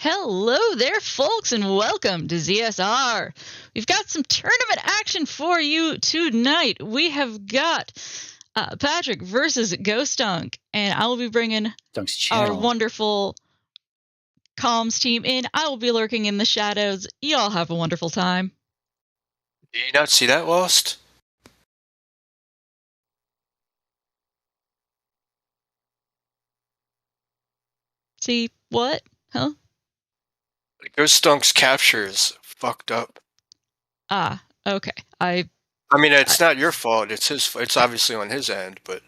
Hello there, folks, and welcome to ZSR. We've got some tournament action for you tonight. We have got Patrick versus ghostdunk, and I will be bringing our wonderful comms team in. I will be lurking in the shadows. Y'all have a wonderful time. Did you not see that, Lost? See what? Huh? Ghostdunk's captures fucked up. Ah, okay. I mean, it's not your fault. It's his. It's obviously on his end, but.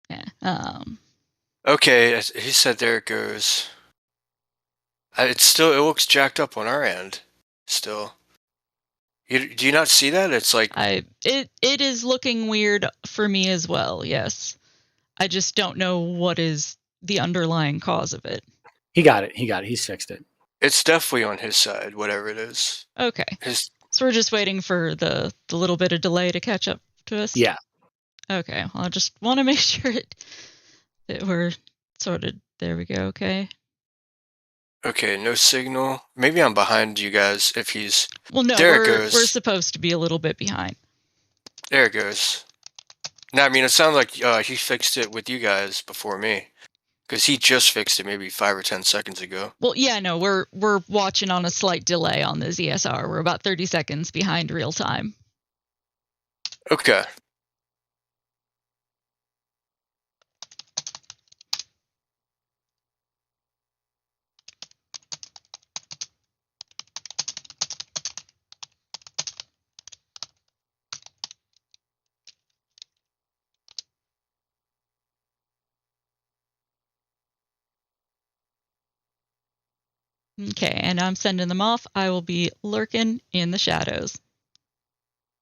Yeah. Okay, he said there it goes. It's still. It looks jacked up on our end. Still. Do you not see that? It's like. It is looking weird for me as well. Yes. I just don't know what is the underlying cause of it. He got it. He's fixed it. It's definitely on his side, whatever it is. Okay. So we're just waiting for the little bit of delay to catch up to us? Yeah. Okay. Well, I just want to make sure that we're sorted. There we go. Okay. Okay, no signal. Maybe I'm behind you guys if he's... Well, no, there it goes. We're supposed to be a little bit behind. There it goes. No, I mean, it sounds like he fixed it with you guys before me. Because he just fixed it maybe 5 or 10 seconds ago. Well, yeah, no, we're watching on a slight delay on the ZSR. We're about 30 seconds behind real time. Okay. Okay, and I'm sending them off. I will be lurking in the shadows.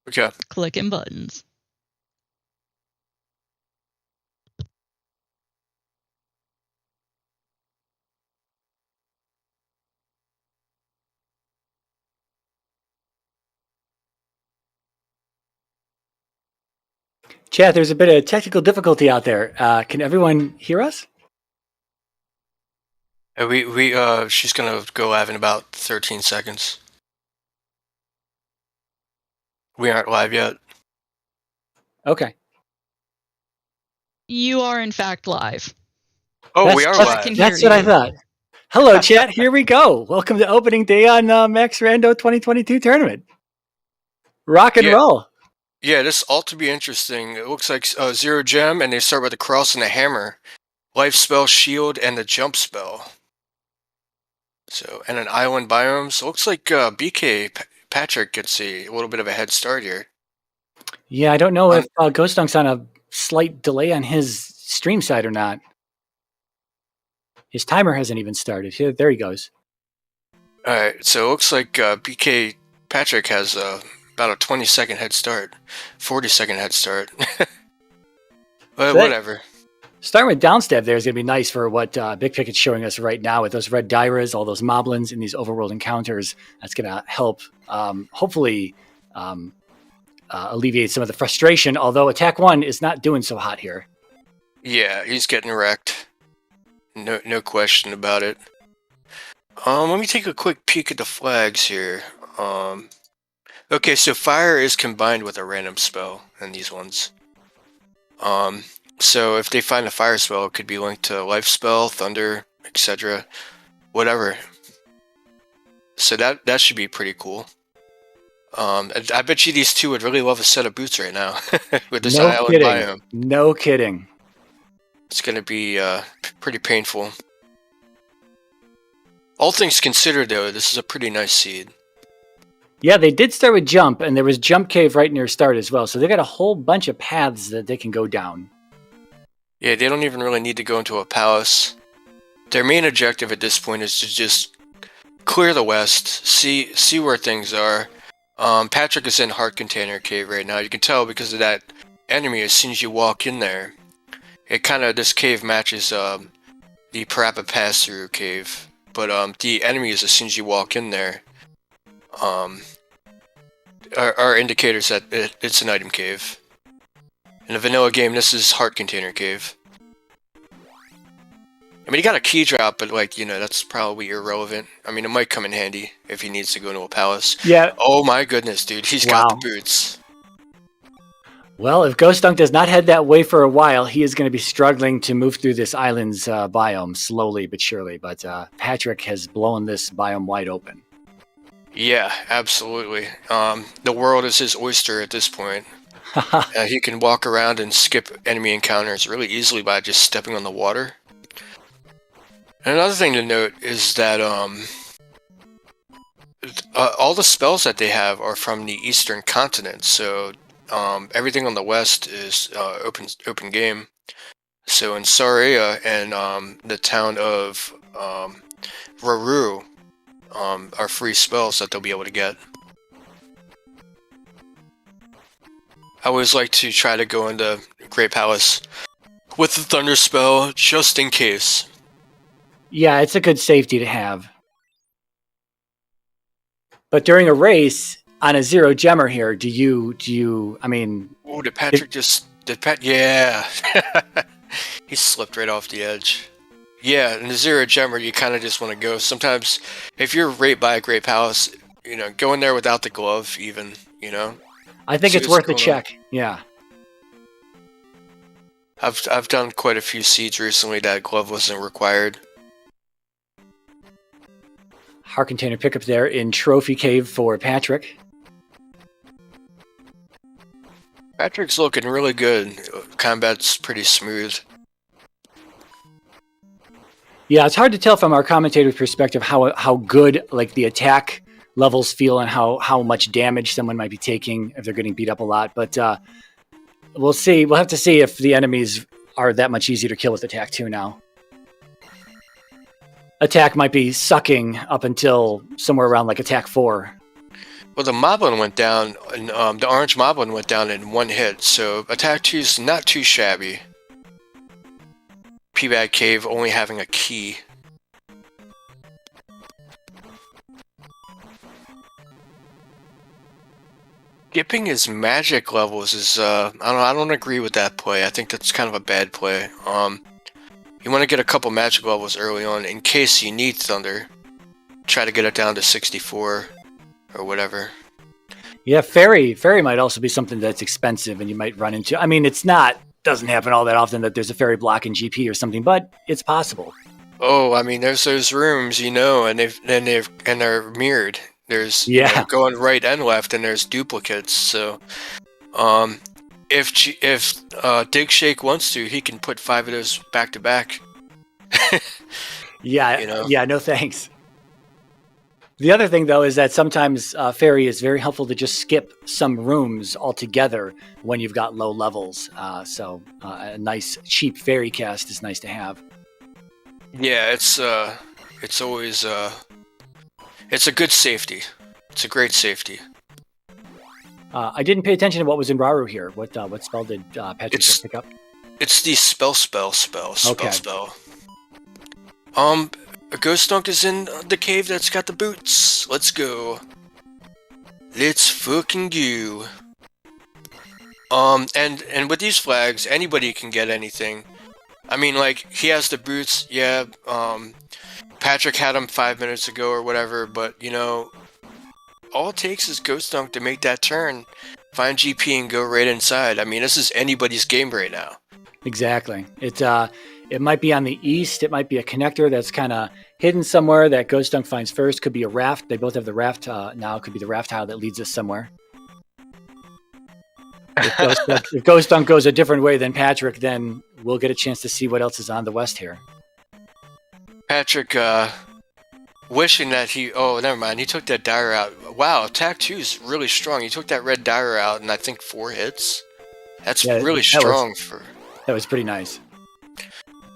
Okay. Clicking buttons. Chat, there's a bit of technical difficulty out there. Can everyone hear us? She's gonna go live in about 13 seconds. We aren't live yet. Okay. You are, in fact, live. Oh, we are live. That's what I thought. Hello, chat. Here we go. Welcome to opening day on Max Rando 2022 tournament. Rock and roll. Yeah, this ought to be interesting. It looks like Zero Gem, and they start with the cross and the hammer. Life spell, shield, and the jump spell. So, and an island biome. So it looks like BK Patrick gets a little bit of a head start here. Yeah, I don't know if ghostdunk's on a slight delay on his stream side or not. His timer hasn't even started. Here, there he goes. All right, so it looks like BK Patrick has about a 20-second head start, 40-second head start. But whatever. Starting with downstab there is going to be nice for what Big Picket's showing us right now with those red Dairas, all those moblins in these overworld encounters. That's going to help, hopefully, alleviate some of the frustration, although Attack 1 is not doing so hot here. Yeah, he's getting wrecked. No question about it. Let me take a quick peek at the flags here. Okay, so fire is combined with a random spell in these ones. So if they find a fire spell, it could be linked to life spell, thunder, etc. Whatever. So that should be pretty cool. I bet you these two would really love a set of boots right now with this island biome. No kidding. It's going to be pretty painful. All things considered, though, this is a pretty nice seed. Yeah, they did start with jump, and there was jump cave right near start as well. So they got a whole bunch of paths that they can go down. Yeah, they don't even really need to go into a palace. Their main objective at this point is to just clear the west, see where things are. Patrick is in Heart Container Cave right now. You can tell because of that enemy as soon as you walk in there. This cave matches the Parappa Pass-Through Cave. But the enemy is as soon as you walk in there. are indicators that it's an item cave. In a vanilla game, this is heart container cave. I mean, he got a key drop, but like, that's probably irrelevant. I mean, it might come in handy if he needs to go into a palace. Yeah. Oh my goodness, dude, he's got the boots. Well, if Ghostdunk does not head that way for a while, he is going to be struggling to move through this island's biome slowly but surely. But Patrick has blown this biome wide open. Yeah, absolutely. The world is his oyster at this point. He can walk around and skip enemy encounters really easily by just stepping on the water. And another thing to note is that all the spells that they have are from the eastern continent, so everything on the west is open game. So in Saria and the town of Raru are free spells that they'll be able to get. I always like to try to go into Great Palace with the Thunder spell just in case. Yeah, it's a good safety to have. But during a race on a zero gemmer here, do you? I mean, oh, did Patrick yeah, he slipped right off the edge. Yeah, in the zero gemmer, you kind of just want to go. Sometimes, if you're right by a Great Palace, go in there without the glove, even. I think it's worth a check. Yeah. I've done quite a few seeds recently that glove wasn't required. Heart container pickup there in Trophy Cave for Patrick. Patrick's looking really good. Combat's pretty smooth. Yeah, it's hard to tell from our commentator's perspective how good like the attack levels feel and how much damage someone might be taking if they're getting beat up a lot. But we'll see. We'll have to see if the enemies are that much easier to kill with attack 2 now. Attack might be sucking up until somewhere around like attack 4. Well, the Moblin went down, and the orange Moblin went down in one hit, so attack 2 is not too shabby. P-Bag Cave only having a key. Skipping his magic levels is, I don't agree with that play. I think that's kind of a bad play. You want to get a couple magic levels early on in case you need Thunder. Try to get it down to 64 or whatever. Yeah, Fairy might also be something that's expensive and you might run into. I mean, doesn't happen all that often that there's a Fairy block in GP or something, but it's possible. Oh, I mean, there's those rooms, and they're mirrored. There's going right and left, and there's duplicates. So, if Dig Shake wants to, he can put 5 of those back to back. Yeah, no thanks. The other thing, though, is that sometimes Fairy is very helpful to just skip some rooms altogether when you've got low levels. So a nice, cheap Fairy cast is nice to have. Yeah, it's always it's a good safety. It's a great safety. I didn't pay attention to what was in Raru here. What spell did Patrick just pick up? It's the spell. A Ghostdunk is in the cave that's got the boots. Let's go. Let's fucking go. And with these flags, anybody can get anything. I mean, like, he has the boots, yeah, Patrick had them 5 minutes ago or whatever, but, all it takes is Ghostdunk to make that turn, find GP and go right inside. I mean, this is anybody's game right now. Exactly. It might be on the east. It might be a connector that's kind of hidden somewhere that Ghostdunk finds first. Could be a raft. They both have the raft now. It could be the raft tile that leads us somewhere. If Ghostdunk goes a different way than Patrick, then we'll get a chance to see what else is on the west here. Patrick, wishing that oh, never mind. He took that Dire out. Wow, attack 2 is really strong. He took that red Dire out in, I think, 4 hits. That's really strong. That was pretty nice.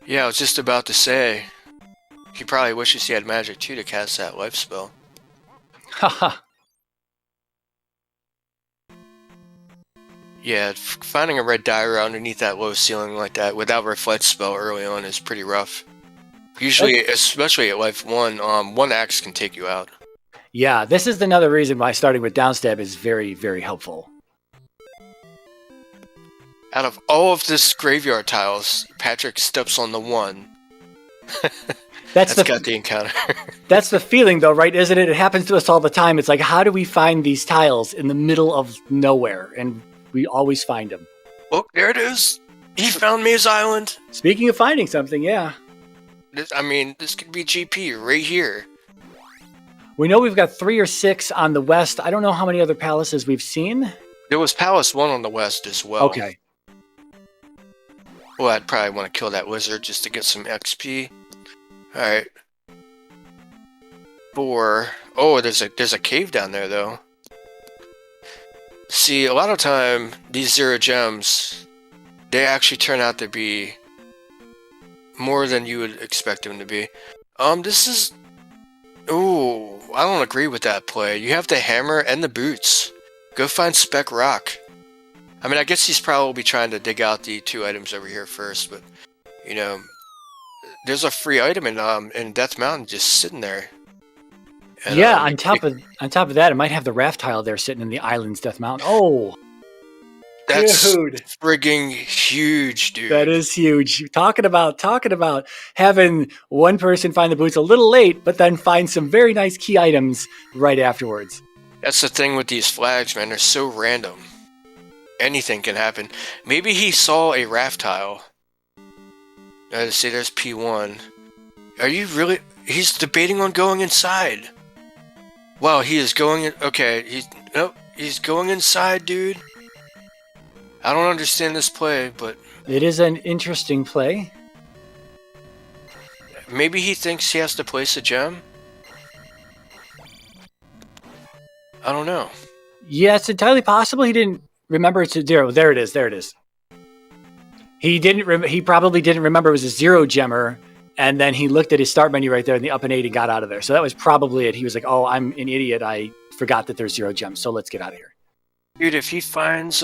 Yeah, I was just about to say, he probably wishes he had magic too to cast that life spell. Haha. Yeah, finding a red Dire underneath that low ceiling like that without reflect spell early on is pretty rough. Usually, especially at life 1, 1 axe can take you out. Yeah, this is another reason why starting with downstab is very, very helpful. Out of all of this graveyard tiles, Patrick steps on the one. That's got the encounter. That's the feeling, though, right? Isn't it? It happens to us all the time. It's like, how do we find these tiles in the middle of nowhere? And we always find them. Look, there it is. He found Maze Island. Speaking of finding something, yeah. This could be GP right here. We know we've got 3 or 6 on the west. I don't know how many other palaces we've seen. There was Palace 1 on the west as well. Okay. Well, I'd probably want to kill that wizard just to get some XP. Alright. 4. Oh, there's a cave down there, though. See, a lot of time, these 0 gems, they actually turn out to be more than you would expect them to be. This is... Ooh, I don't agree with that play. You have the hammer and the boots. Go find Spec Rock. I mean, I guess he's probably trying to dig out the 2 items over here first, but, you know, there's a free item in Death Mountain just sitting there. And, yeah, on top of that, it might have the raft tile there sitting in the island's Death Mountain. Oh, that's dude, frigging huge, dude. that is huge. Talking about having one person find the boots a little late, but then find some very nice key items right afterwards. That's the thing with these flags, man. They're so random. Anything can happen. Maybe he saw a raft tile. See, there's P1. Are you really? He's debating on going inside. Wow, he is going in. Okay, he's going inside, dude. I don't understand this play, but it is an interesting play. Maybe he thinks he has to place a gem. I don't know. Yeah, it's entirely possible he didn't remember it's a 0. There it is. There it is. He probably didn't remember it was a 0 gemmer, and then he looked at his start menu right there in the up and 8 and got out of there. So that was probably it. He was like, "Oh, I'm an idiot. I forgot that there's 0 gems. So let's get out of here." Dude, if he finds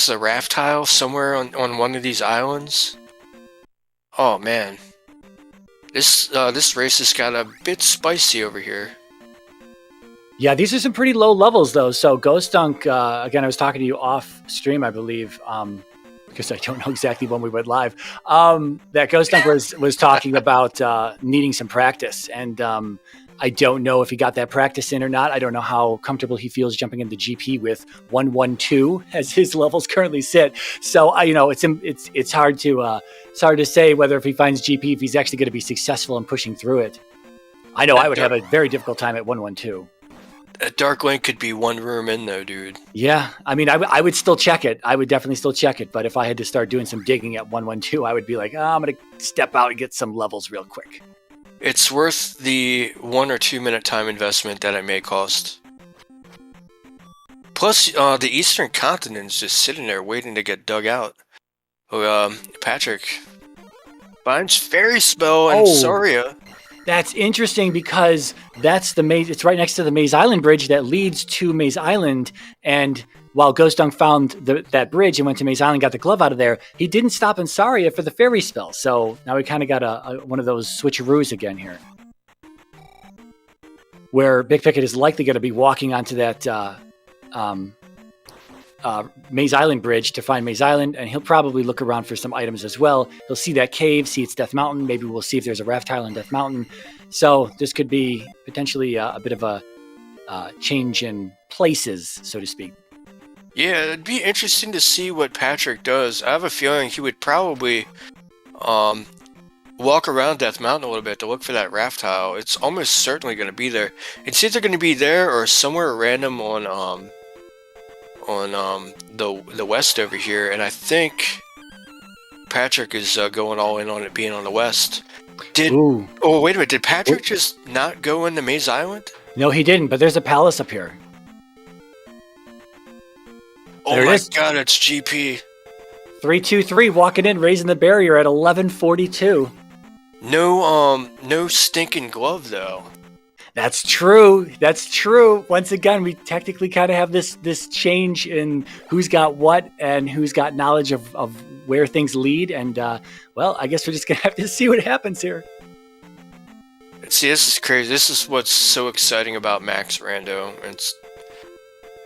the raft tile somewhere on one of these islands, oh man, this race has got a bit spicy over here. Yeah, these are some pretty low levels, though. So ghostdunk, again, I was talking to you off stream, I believe, because I don't know exactly when we went live, that ghostdunk was talking about needing some practice. And I don't know if he got that practice in or not. I don't know how comfortable he feels jumping into GP with 112 as his levels currently sit. So, it's hard to say whether if he finds GP, if he's actually going to be successful in pushing through it. I know I would have a very difficult time at 112. A Dark Link could be 1 room in, though, dude. Yeah, I mean, I would still check it. I would definitely still check it. But if I had to start doing some digging at 112, I would be like, I'm going to step out and get some levels real quick. It's worth the 1 or 2 minute time investment that it may cost. Plus, the Eastern Continent's just sitting there waiting to get dug out. Patrick finds Fairy Spell and Saria. That's interesting because that's the maze. It's right next to the Maze Island bridge that leads to Maze Island. And while Ghostdunk found that bridge and went to Maze Island, got the glove out of there, he didn't stop in Saria for the fairy spell. So now we kind of got one of those switcheroos again here, where Big Picket is likely going to be walking onto that Maze Island bridge to find Maze Island, and he'll probably look around for some items as well. He'll see that cave, see it's Death Mountain. Maybe we'll see if there's a raft tile in Death Mountain. So this could be potentially a bit of a change in places, so to speak. Yeah, it'd be interesting to see what Patrick does. I have a feeling he would probably walk around Death Mountain a little bit to look for that raft tile. It's almost certainly going to be there. It's either going to be there or somewhere random on the west over here, and I think Patrick is going all in on it being on the west. Oh, wait a minute, did Patrick just not go into Maze Island? No, he didn't, but there's a palace up here. Oh my god, it's GP. 323 walking in, raising the barrier at 1142. No stinking glove though. That's true. That's true. Once again, we technically kind of have this change in who's got what and who's got knowledge of where things lead. And, well, I guess we're just going to have to see what happens here. See, this is crazy. This is what's so exciting about Max Rando. It's,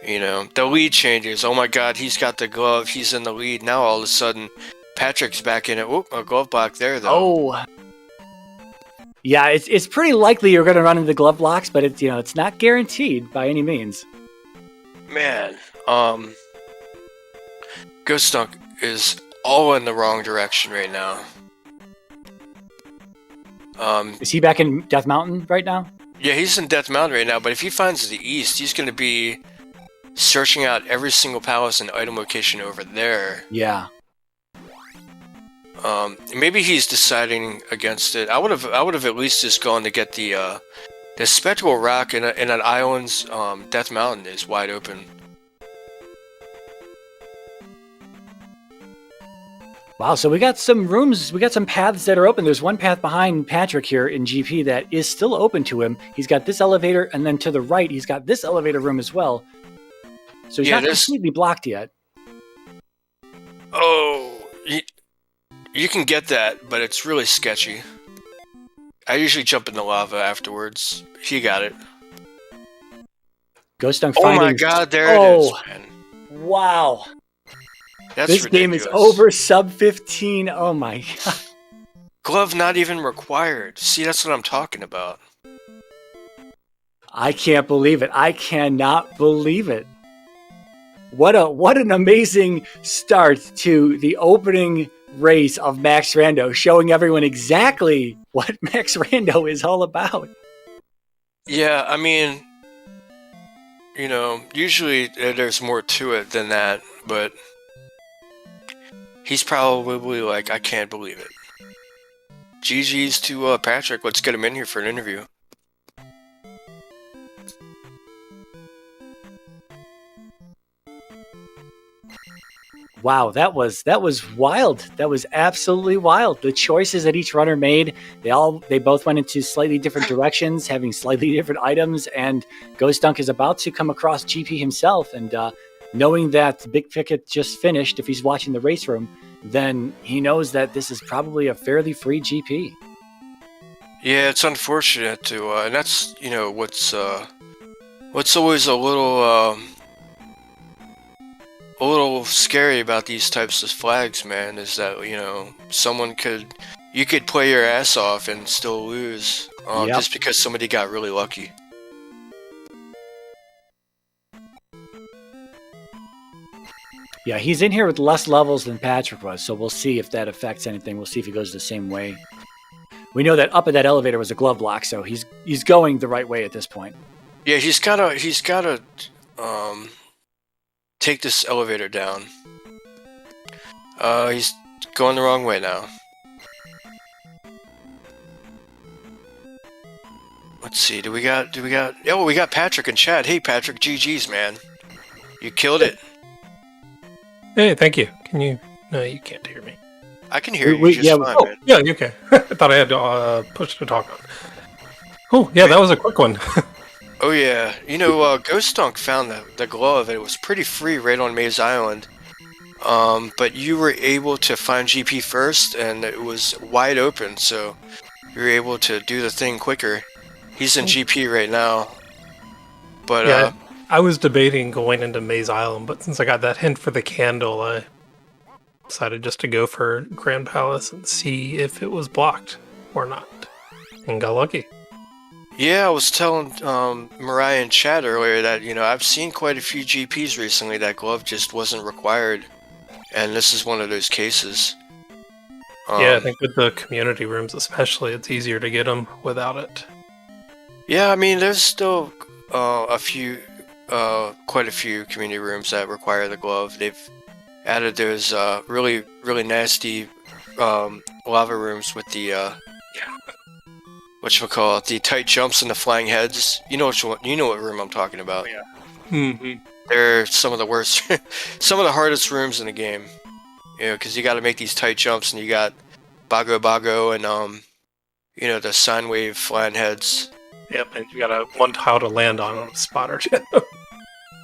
the lead changes. Oh my god, he's got the glove. He's in the lead. Now all of a sudden, Patrick's back in it. Whoop, a glove block there, though. Oh. Yeah, it's pretty likely you're going to run into the glove blocks, but it's not guaranteed by any means. Man, ghostdunk is all in the wrong direction right now. Is he back in Death Mountain right now? Yeah, he's in Death Mountain right now, but if he finds the east, he's going to be searching out every single palace and item location over there. Yeah. Maybe he's deciding against it. I would have at least just gone to get the spectral rock in an island's Death Mountain is wide open. Wow, so we got some rooms, we got some paths that are open. There's one path behind Patrick here in GP that is still open to him. He's got this elevator, and then to the right, he's got this elevator room as well. So he's not completely blocked yet. Oh, you can get that, but it's really sketchy. I usually jump in the lava afterwards. He got it. ghostdunk finding... Oh my god, there it is, man. Wow. That's this ridiculous. Game is over sub 15. Oh my god. Glove not even required. See, that's what I'm talking about. I can't believe it. I cannot believe it. What an amazing start to the opening race of Max Rando, showing everyone exactly what Max Rando is all about. Yeah, I mean, usually there's more to it than that, but he's probably like, I can't believe it. GG's to Patrick. Let's get him in here for an interview. Wow, that was wild. That was absolutely wild. The choices that each runner made, they both went into slightly different directions, having slightly different items, and ghostdunk is about to come across GP himself, and knowing that Big Picket just finished, if he's watching the race room, then he knows that this is probably a fairly free GP. Yeah, it's unfortunate to, and that's, what's always a little scary about these types of flags, man, is that, you could play your ass off and still lose, just because somebody got really lucky. Yeah, he's in here with less levels than Patrick was, so we'll see if that affects anything. We'll see if he goes the same way. We know that up at that elevator was a glove block, so he's going the right way at this point. Yeah, he's gotta take this elevator down. He's going the wrong way now. Let's see, do we got oh, we got Patrick in chat. Hey Patrick, GG's, man. You killed it. Hey, thank you. No, you can't hear me. I can hear you just fine, man. Yeah, okay. I thought I had to push to talk on. Oh, yeah, that was a quick one. Oh yeah, ghostdunk found the glove, and it was pretty free right on Maze Island. But you were able to find GP first, and it was wide open, so you were able to do the thing quicker. He's in GP right now. But yeah, I was debating going into Maze Island, but since I got that hint for the candle, I decided just to go for Grand Palace and see if it was blocked or not, and got lucky. Yeah, I was telling Mariah in chat earlier that, I've seen quite a few GPs recently that glove just wasn't required, and this is one of those cases. Yeah, I think with the community rooms especially, it's easier to get them without it. Yeah, I mean, there's still quite a few community rooms that require the glove. They've added those really, really nasty lava rooms with the whatchamacallit, the tight jumps and the flying heads. You know what room I'm talking about. Oh, yeah. Mm-hmm. They're some of the worst, some of the hardest rooms in the game. Because you got to make these tight jumps, and you got Bago and the sine wave flying heads. Yep, and you got one tile to land on a spot or two.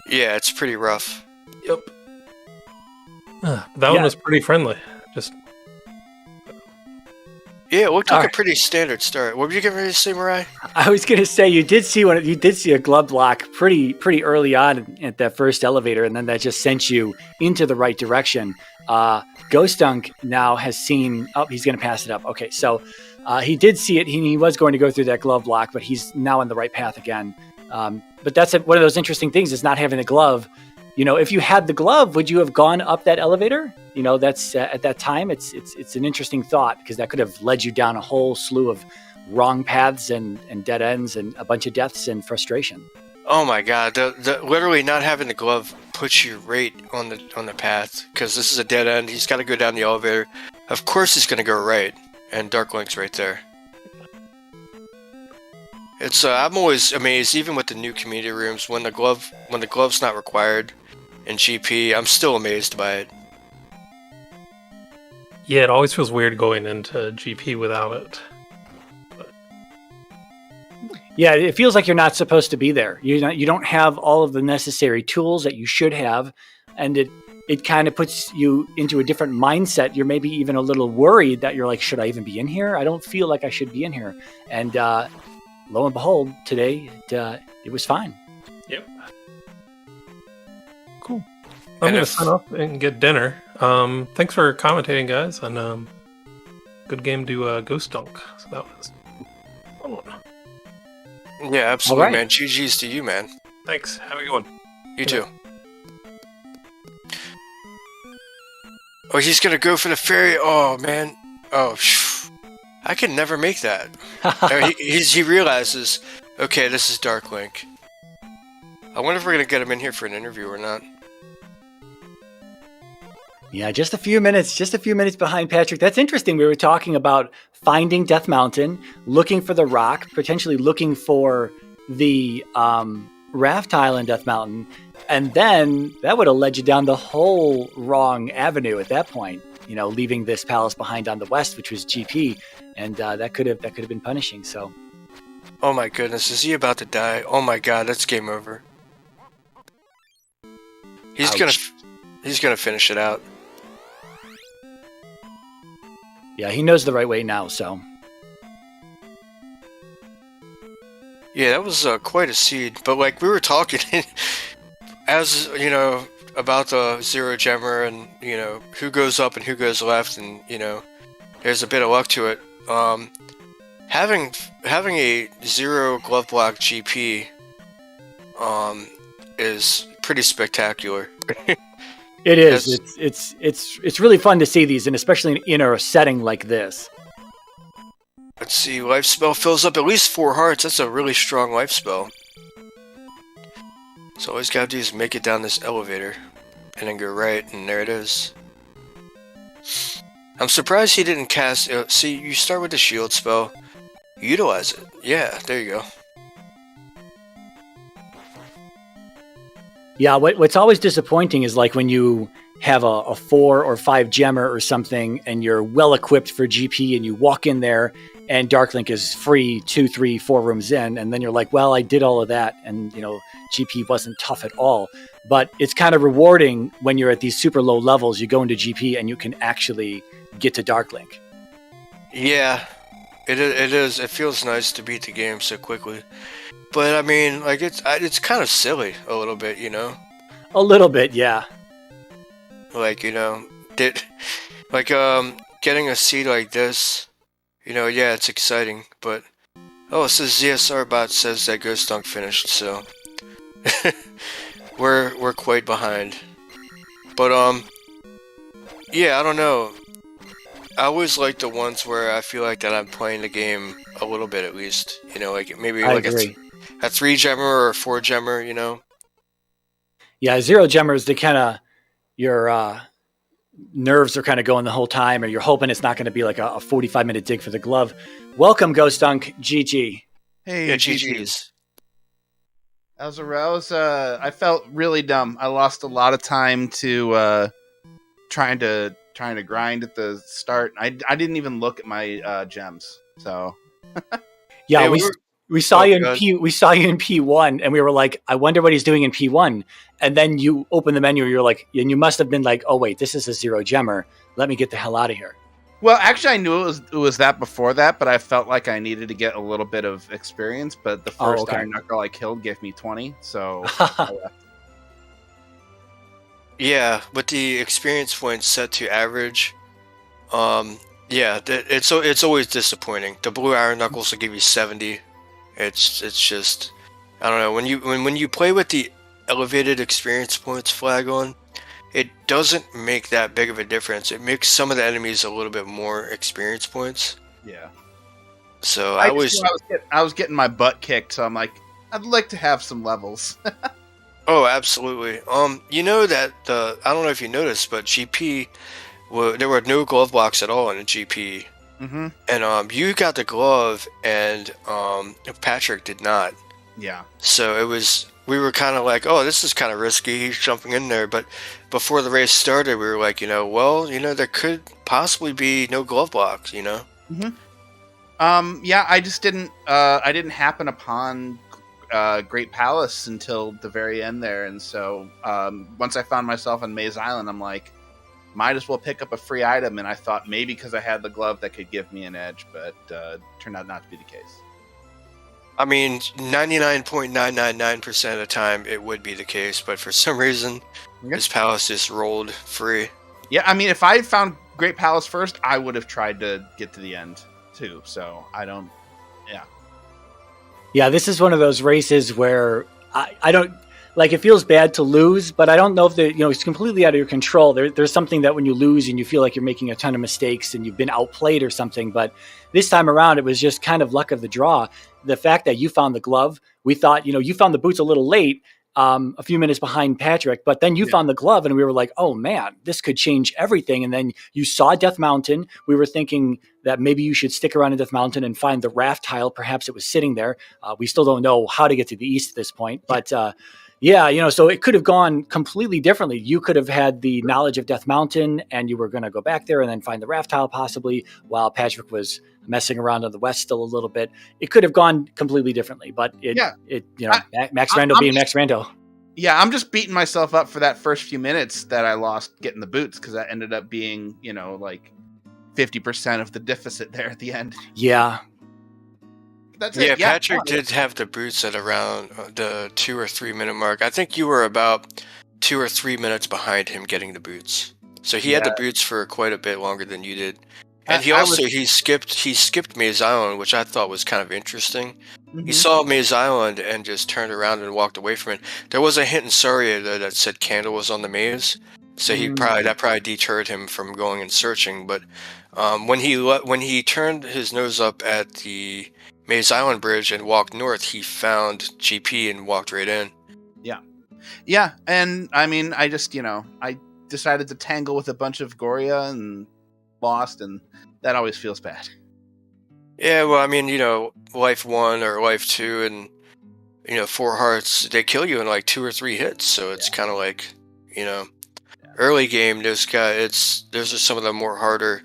Yeah, it's pretty rough. Yep. That one was pretty friendly. Yeah, it looked like All a right. pretty standard start. What were you getting ready to say, Mariah? I was going to say you did see a glove block pretty early on at that first elevator, and then that just sent you into the right direction. Ghost Dunk now has seen. Oh, he's going to pass it up. Okay, so he did see it. He was going to go through that glove block, but he's now on the right path again. But that's one of those interesting things is not having the glove. If you had the glove, would you have gone up that elevator? That's at that time. It's an interesting thought because that could have led you down a whole slew of wrong paths and dead ends and a bunch of deaths and frustration. Oh my god, the literally not having the glove puts you right on the path because this is a dead end. He's got to go down the elevator. Of course he's going to go right, and Dark Link's right there. It's I'm always amazed, even with the new community rooms, when the glove's not required in GP. I'm still amazed by it. Yeah, it always feels weird going into GP without it. Yeah, it feels like you're not supposed to be there. You don't have all of the necessary tools that you should have, and it kind of puts you into a different mindset. You're maybe even a little worried that you're like, should I even be in here? I don't feel like I should be in here. And lo and behold, today it was fine. Yep. Cool. I'm going to sign off and get dinner. Thanks for commentating, guys, and good game to Ghost Dunk. So that was fun one. Yeah, absolutely, right. man. GG's to you, man. Thanks. Have a good one. You too. Oh, he's gonna go for the fairy. Oh man. Oh, I can never make that. He realizes, okay, this is Dark Link. I wonder if we're gonna get him in here for an interview or not. Yeah, just a few minutes behind Patrick. That's interesting. We were talking about finding Death Mountain, looking for the rock, potentially looking for the raft tile in Death Mountain, and then that would have led you down the whole wrong avenue at that point. Leaving this palace behind on the west, which was GP, and that could have been punishing. So, oh my goodness, is he about to die? Oh my god, that's game over. He's gonna finish it out. Yeah, he knows the right way now, so. Yeah, that was quite a seed. But like we were talking, as about the zero gemmer and who goes up and who goes left, and there's a bit of luck to it. Having a zero glove block GP is pretty spectacular. It is. It's really fun to see these, and especially in a setting like this. Let's see, life spell fills up at least 4 hearts. That's a really strong life spell. So all he's gotta do is make it down this elevator, and then go right, and there it is. I'm surprised he didn't cast. See, you start with the shield spell, utilize it. Yeah, there you go. Yeah, what's always disappointing is like when you have a 4 or 5 gemmer or something and you're well equipped for GP and you walk in there and Darklink is free 2, 3, 4 rooms in, and then you're like, well, I did all of that and GP wasn't tough at all. But it's kind of rewarding when you're at these super low levels, you go into GP and you can actually get to Darklink. Yeah, it is. It feels nice to beat the game so quickly. But I mean, like it's kind of silly a little bit, A little bit, yeah. Like getting a seed like this, yeah, it's exciting. But it says ZSR bot says that Ghost Dunk finished, so we're quite behind. But yeah, I don't know. I always like the ones where I feel like that I'm playing the game a little bit at least. Like maybe I like agree. a 3 gemmer or a 4 gemmer, Yeah, 0 gemmer is the kind of your nerves are kind of going the whole time, or you're hoping it's not going to be like a 45-minute dig for the glove. Welcome, Ghost Dunk. GG. Hey, Yeah, GG's. GG's. I felt really dumb. I lost a lot of time to trying to grind at the start. I didn't even look at my gems. So Yeah, Hey, we saw Oh, you in God. we saw you in P1, and we were like, I wonder what he's doing in P1. And then you open the menu, you're like, and you must have been like, oh wait, this is a 0 gemmer. Let me get the hell out of here. Well, actually, I knew it was that before that, but I felt like I needed to get a little bit of experience. But the first Iron Knuckle I killed gave me 20, so I left. Yeah, with the experience points set to average, it's always disappointing. The blue Iron Knuckles will give you 70. It's just, I don't know, when you play with the elevated experience points flag on, it doesn't make that big of a difference. It makes some of the enemies a little bit more experience points. Yeah. So I was getting my butt kicked, so I'm like, I'd like to have some levels. Oh, absolutely. You know that I don't know if you noticed, but GP, there were no glove blocks at all in the GP. Mm-hmm. And you got the glove, and Patrick did not. Yeah. So we were kind of like, oh, this is kind of risky. He's jumping in there. But before the race started, we were like, there could possibly be no glove blocks, Mm-hmm. I just didn't. I didn't happen upon Great Palace until the very end there, and so once I found myself on Maze Island, I'm like, might as well pick up a free item. And I thought maybe because I had the glove that could give me an edge, but turned out not to be the case. I mean, 99.999% of the time it would be the case, but for some reason, this palace just rolled free. Yeah, I mean, if I had found Great Palace first, I would have tried to get to the end too. So I don't. Yeah. Yeah, this is one of those races where I don't like. It feels bad to lose, but I don't know if it's completely out of your control. There's something that when you lose and you feel like you're making a ton of mistakes and you've been outplayed or something. But this time around, it was just kind of luck of the draw. The fact that you found the glove, we thought, you found the boots a little late, a few minutes behind Patrick, but then you found the glove and we were like, oh man, this could change everything. And then you saw Death Mountain. We were thinking that maybe you should stick around in Death Mountain and find the raft tile. Perhaps it was sitting there. We still don't know how to get to the east at this point, but so it could have gone completely differently. You could have had the knowledge of Death Mountain and you were going to go back there and then find the raft tile possibly, while Patrick was messing around on the west still a little bit. It could have gone completely differently, but Max Rando being Max Rando. Yeah, I'm just beating myself up for that first few minutes that I lost getting the boots, because that ended up being, like 50% of the deficit there at the end. Yeah. That's it. Yeah, Patrick did have the boots at around the 2 or 3 minute mark. I think you were about 2 or 3 minutes behind him getting the boots. So he had the boots for quite a bit longer than you did. And he skipped Maze Island, which I thought was kind of interesting. Mm-hmm. He saw Maze Island and just turned around and walked away from it. There was a hint in Surrey that said Candle was on the maze, so that probably deterred him from going and searching. But when he turned his nose up at the Maze Island bridge and walked north, he found GP and walked right in. Yeah, and I mean, I just I decided to tangle with a bunch of Goria and lost, and that always feels bad. Yeah, well, I mean, Life 1 or Life 2 and 4 hearts, they kill you in like 2 or 3 hits, so it's kind of like, early game, those are some of the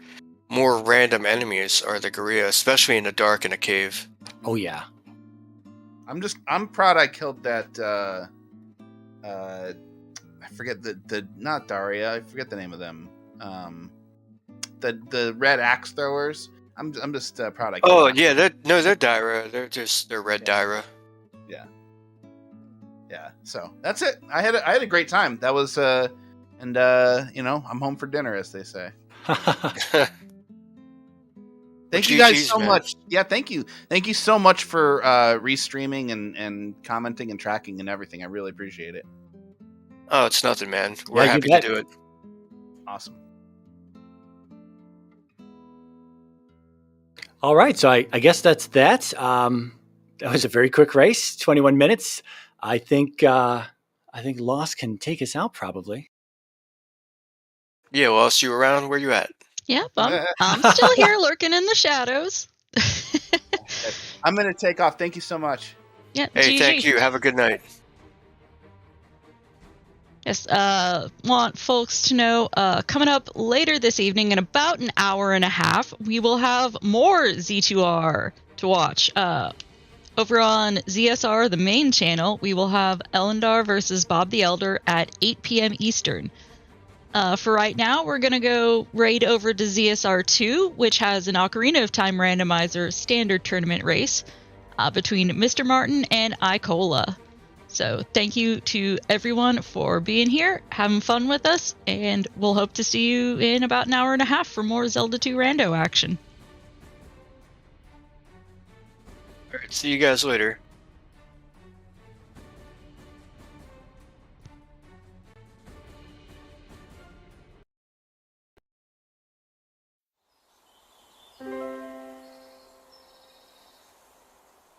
more random enemies are the Gorilla, especially in the dark in a cave. Oh yeah. I'm proud I killed that I forget the not Daria, I forget the name of them. The red axe throwers. I'm just proud I killed them. Oh yeah, they're Daira. They're red Daira. Yeah. So that's it. I had a great time. That was I'm home for dinner, as they say. Thank you guys so much. Yeah, thank you. Thank you so much for restreaming and commenting and tracking and everything. I really appreciate it. Oh, it's nothing, man. We're happy to do it. Awesome. All right, so I guess that's that. That was a very quick race, 21 minutes. I think Lost can take us out probably. Yeah, well, I'll see you around. Where you at? Yep, I'm still here lurking in the shadows. I'm going to take off. Thank you so much. Yeah. Hey, GG. Thank you. Have a good night. Yes, want folks to know, coming up later this evening in about an hour and a half, we will have more Z2R to watch. Over on ZSR, the main channel, we will have Elendar versus Bob the Elder at 8 p.m. Eastern. For right now, we're going to go raid over to ZSR2, which has an Ocarina of Time Randomizer standard tournament race between Mr. Martin and Icola. So thank you to everyone for being here, having fun with us, and we'll hope to see you in about an hour and a half for more Zelda 2 Rando action. All right, see you guys later.